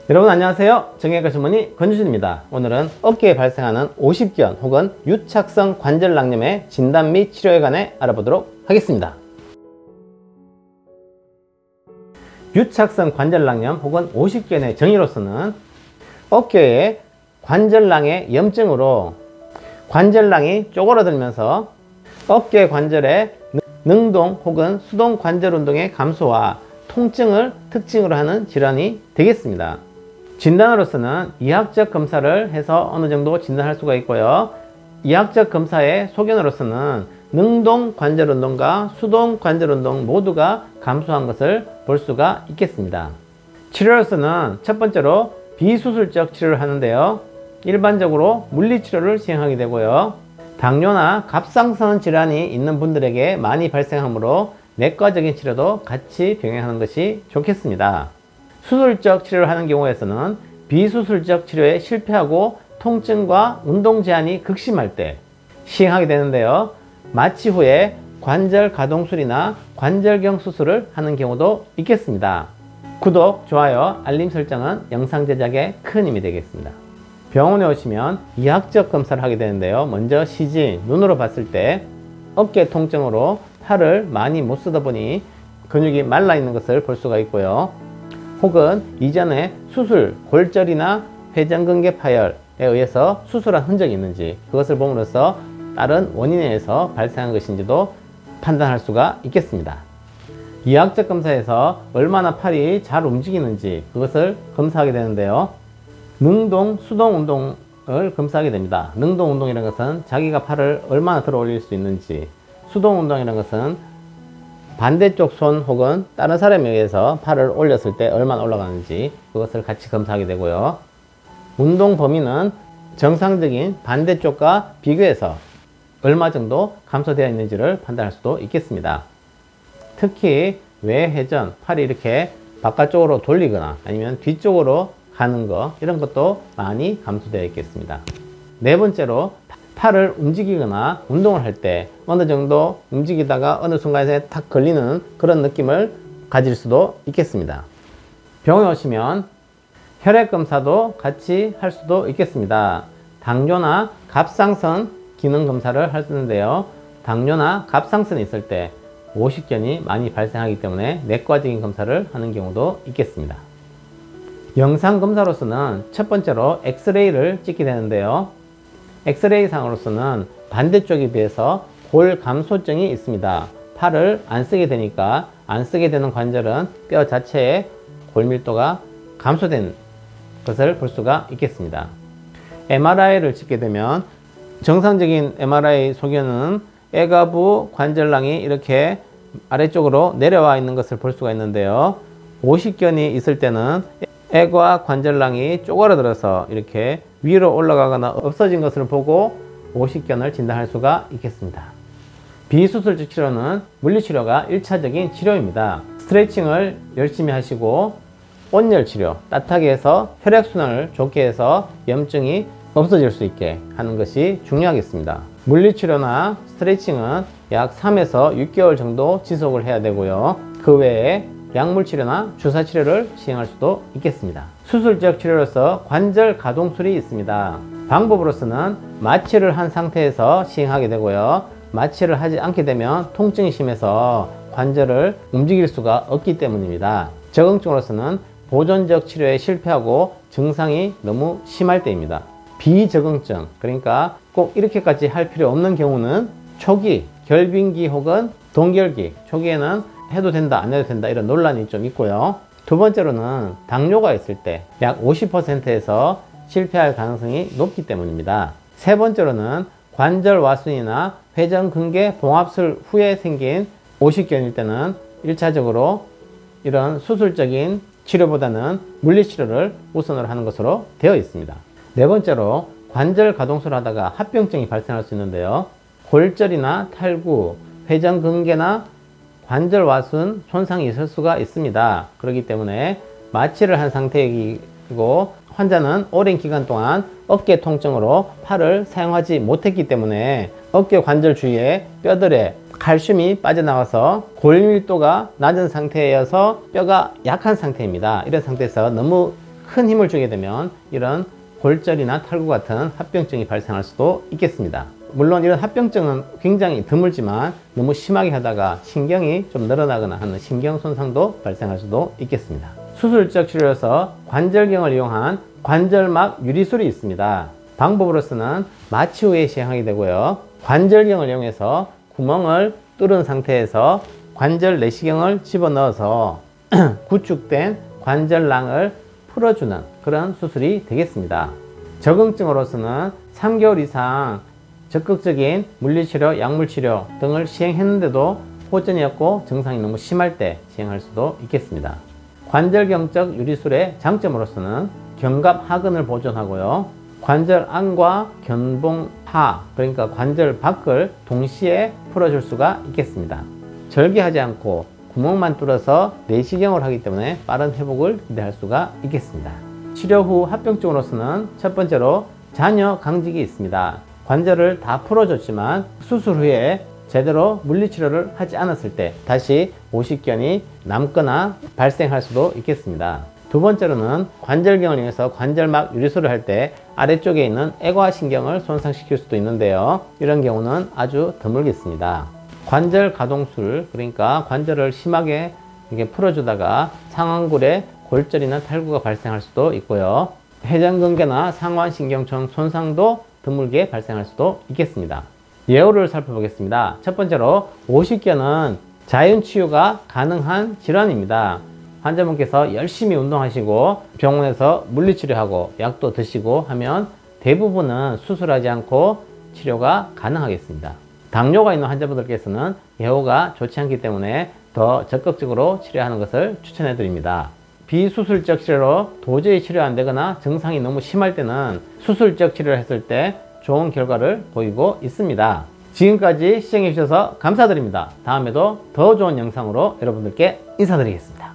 여러분 안녕하세요. 정형외과 전문의 권유진입니다. 오늘은 어깨에 발생하는 오십견 혹은 유착성 관절낭염의 진단 및 치료에 관해 알아보도록 하겠습니다. 유착성 관절낭염 혹은 오십견의 정의로서는 어깨의 관절낭의 염증으로 관절낭이 쪼그라들면서 어깨 관절의 능동 혹은 수동 관절 운동의 감소와 통증을 특징으로 하는 질환이 되겠습니다. 진단으로서는 이학적 검사를 해서 어느 정도 진단할 수가 있고요. 이학적 검사의 소견으로서는 능동 관절 운동과 수동 관절 운동 모두가 감소한 것을 볼 수가 있겠습니다. 치료로서는 첫 번째로 비수술적 치료를 하는데요. 일반적으로 물리치료를 시행하게 되고요. 당뇨나 갑상선 질환이 있는 분들에게 많이 발생하므로 내과적인 치료도 같이 병행하는 것이 좋겠습니다. 수술적 치료를 하는 경우에서는 비수술적 치료에 실패하고 통증과 운동 제한이 극심할 때 시행하게 되는데요. 마취 후에 관절 가동술이나 관절경 수술을 하는 경우도 있겠습니다. 구독, 좋아요, 알림 설정은 영상 제작에 큰 힘이 되겠습니다. 병원에 오시면 이학적 검사를 하게 되는데요. 먼저 CG, 눈으로 봤을 때 어깨 통증으로 팔을 많이 못 쓰다 보니 근육이 말라 있는 것을 볼 수가 있고요. 혹은 이전에 수술, 골절이나 회전근개 파열에 의해서 수술한 흔적이 있는지 그것을 봄으로써 다른 원인에 의해서 발생한 것인지도 판단할 수가 있겠습니다. 이학적 검사에서 얼마나 팔이 잘 움직이는지 그것을 검사하게 되는데요. 능동, 수동 운동을 검사하게 됩니다. 능동 운동이라는 것은 자기가 팔을 얼마나 들어 올릴 수 있는지, 수동 운동이라는 것은 반대쪽 손 혹은 다른 사람에 의해서 팔을 올렸을 때 얼마나 올라가는지 그것을 같이 검사하게 되고요. 운동 범위는 정상적인 반대쪽과 비교해서 얼마 정도 감소되어 있는지를 판단할 수도 있겠습니다. 특히 외회전, 팔이 이렇게 바깥쪽으로 돌리거나 아니면 뒤쪽으로 가는 거 이런 것도 많이 감소되어 있겠습니다. 네 번째로 팔을 움직이거나 운동을 할 때 어느 정도 움직이다가 어느 순간에 탁 걸리는 그런 느낌을 가질 수도 있겠습니다. 병원에 오시면 혈액 검사도 같이 할 수도 있겠습니다. 당뇨나 갑상선 기능 검사를 하는데요. 당뇨나 갑상선이 있을 때 오십견이 많이 발생하기 때문에 내과적인 검사를 하는 경우도 있겠습니다. 영상 검사로서는 첫 번째로 엑스레이를 찍게 되는데요. 엑스레이 상으로서는 반대쪽에 비해서 골 감소증이 있습니다. 팔을 안 쓰게 되니까 안 쓰게 되는 관절은 뼈 자체의 골 밀도가 감소된 것을 볼 수가 있겠습니다. MRI를 찍게 되면 정상적인 MRI 소견은 애가부 관절낭이 이렇게 아래쪽으로 내려와 있는 것을 볼 수가 있는데요. 오십견이 있을 때는 애과 관절낭이 쪼그라들어서 이렇게 위로 올라가거나 없어진 것을 보고 오십견을 진단할 수가 있겠습니다. 비수술적 치료는 물리치료가 1차적인 치료입니다. 스트레칭을 열심히 하시고 온열 치료, 따뜻하게 해서 혈액순환을 좋게 해서 염증이 없어질 수 있게 하는 것이 중요하겠습니다. 물리치료나 스트레칭은 약 3에서 6개월 정도 지속을 해야 되고요. 그 외에 약물치료나 주사치료를 시행할 수도 있겠습니다. 수술적 치료로서 관절 가동술이 있습니다. 방법으로서는 마취를 한 상태에서 시행하게 되고요. 마취를 하지 않게 되면 통증이 심해서 관절을 움직일 수가 없기 때문입니다. 적응증으로서는 보존적 치료에 실패하고 증상이 너무 심할 때입니다. 비적응증, 그러니까 꼭 이렇게까지 할 필요 없는 경우는 초기, 결빙기 혹은 동결기, 초기에는 해도 된다 안 해도 된다 이런 논란이 좀 있고요. 두 번째로는 당뇨가 있을 때 약 50%에서 실패할 가능성이 높기 때문입니다. 세 번째로는 관절 와순이나 회전근개 봉합술 후에 생긴 오십견일 때는 1차적으로 이런 수술적인 치료보다는 물리치료를 우선으로 하는 것으로 되어 있습니다. 네 번째로 관절 가동술을 하다가 합병증이 발생할 수 있는데요. 골절이나 탈구, 회전근개나 관절 와순 손상이 있을 수가 있습니다. 그렇기 때문에 마취를 한 상태이고 환자는 오랜 기간 동안 어깨 통증으로 팔을 사용하지 못했기 때문에 어깨 관절 주위에 뼈들에 칼슘이 빠져나와서 골밀도가 낮은 상태여서 뼈가 약한 상태입니다. 이런 상태에서 너무 큰 힘을 주게 되면 이런 골절이나 탈구 같은 합병증이 발생할 수도 있겠습니다. 물론 이런 합병증은 굉장히 드물지만 너무 심하게 하다가 신경이 좀 늘어나거나 하는 신경 손상도 발생할 수도 있겠습니다. 수술적 치료에서 관절경을 이용한 관절막 유리술이 있습니다. 방법으로서는 마취 후에 시행하게 되고요. 관절경을 이용해서 구멍을 뚫은 상태에서 관절 내시경을 집어넣어서 구축된 관절낭을 풀어주는 그런 수술이 되겠습니다. 적응증으로서는 3개월 이상 적극적인 물리치료, 약물치료 등을 시행했는데도 호전이 없고 증상이 너무 심할 때 시행할 수도 있겠습니다. 관절경적 유리술의 장점으로서는 견갑하근을 보존하고요. 관절 안과 견봉하, 그러니까 관절 밖을 동시에 풀어줄 수가 있겠습니다. 절개하지 않고 구멍만 뚫어서 내시경을 하기 때문에 빠른 회복을 기대할 수가 있겠습니다. 치료 후 합병증으로서는 첫 번째로 잔여 강직이 있습니다. 관절을 다 풀어줬지만 수술 후에 제대로 물리치료를 하지 않았을 때 다시 오십견이 남거나 발생할 수도 있겠습니다. 두 번째로는 관절경을 이용해서 관절막 유리술을 할 때 아래쪽에 있는 애과신경을 손상시킬 수도 있는데요. 이런 경우는 아주 드물겠습니다. 관절 가동술, 그러니까 관절을 심하게 이렇게 풀어주다가 상완골에 골절이나 탈구가 발생할 수도 있고요. 회전근개나 상완신경청 손상도 드물게 발생할 수도 있겠습니다. 예후를 살펴보겠습니다. 첫 번째로 오십견은 자연치유가 가능한 질환입니다. 환자분께서 열심히 운동하시고 병원에서 물리치료하고 약도 드시고 하면 대부분은 수술하지 않고 치료가 가능하겠습니다. 당뇨가 있는 환자분들께서는 예후가 좋지 않기 때문에 더 적극적으로 치료하는 것을 추천해 드립니다. 비수술적 치료로 도저히 치료 안 되거나 증상이 너무 심할 때는 수술적 치료를 했을 때 좋은 결과를 보이고 있습니다. 지금까지 시청해 주셔서 감사드립니다. 다음에도 더 좋은 영상으로 여러분들께 인사드리겠습니다.